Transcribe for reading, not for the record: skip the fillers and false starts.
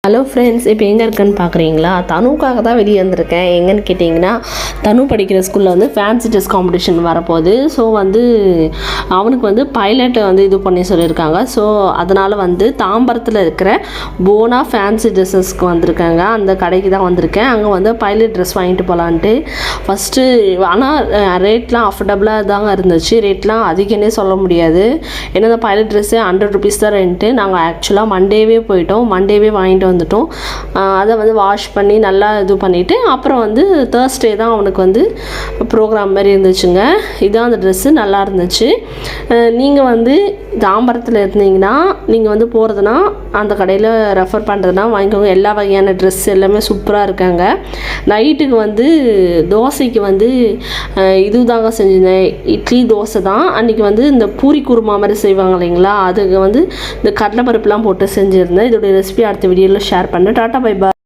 Hello friends, இப்போ எங்கே இருக்கேன்னு பார்க்குறீங்களா? தனுக்காக தான் வெளியே வந்திருக்கேன். எங்கன்னு கேட்டிங்கன்னா, தனு படிக்கிற ஸ்கூலில் வந்து ஃபேன்சி ட்ரெஸ் காம்படிஷன் வரப்போகுது. ஸோ வந்து அவனுக்கு வந்து பைலட்டை வந்து இது பண்ணி சொல்லியிருக்காங்க. ஸோ அதனால் வந்து தாம்பரத்தில் இருக்கிற போனா ஃபேன்சி ட்ரெஸ்ஸஸ்க்கு வந்திருக்காங்க. அந்த கடைக்கு தான் வந்திருக்கேன். அங்கே வந்து பைலட் ட்ரெஸ் வாங்கிட்டு போகலான்ட்டு ஃபஸ்ட்டு. ஆனால் ரேட்லாம் அஃபோர்டபுளாக தாங்க இருந்துச்சு. ரேட்லாம் அதிகன்னே சொல்ல முடியாது. ஏன்னா இந்த பைலட் ட்ரெஸ்ஸு 100 ருபீஸ் தான் ரெண்ட்டு. நாங்கள் ஆக்சுவலாக மண்டேவே போயிட்டோம். மண்டேவே வாங்கிட்டு வந்துட்டோம். அதை வந்து வாஷ் பண்ணி நல்லா இது பண்ணிவிட்டு அப்புறம் வந்து தேர்ஸ்டே தான் அவனுக்கு வந்து ப்ரோக்ராம் மாதிரி இருந்துச்சுங்க. இதுதான் அந்த ட்ரெஸ்ஸு, நல்லா இருந்துச்சு. நீங்கள் வந்து தாம்பரத்தில் இருந்தீங்கன்னா நீங்கள் வந்து போகிறதுனா அந்த கடையில் ரெஃபர் பண்ணுறதுனா வாங்கிக்கோங்க. எல்லா வகையான ட்ரெஸ் எல்லாமே சூப்பராக இருக்காங்க. நைட்டுக்கு வந்து தோசைக்கு வந்து இது தாங்க செஞ்சுருந்தேன், இட்லி தோசை தான். அன்றைக்கி வந்து இந்த பூரி குருமா மாதிரி செய்வாங்க இல்லைங்களா, அதுக்கு வந்து இந்த கடலைப்பருப்புலாம் போட்டு செஞ்சுருந்தேன். இதோடைய ரெசிபி அடுத்த வீடியோவில் ஷேர் பண்ணேன். Tata bye bye.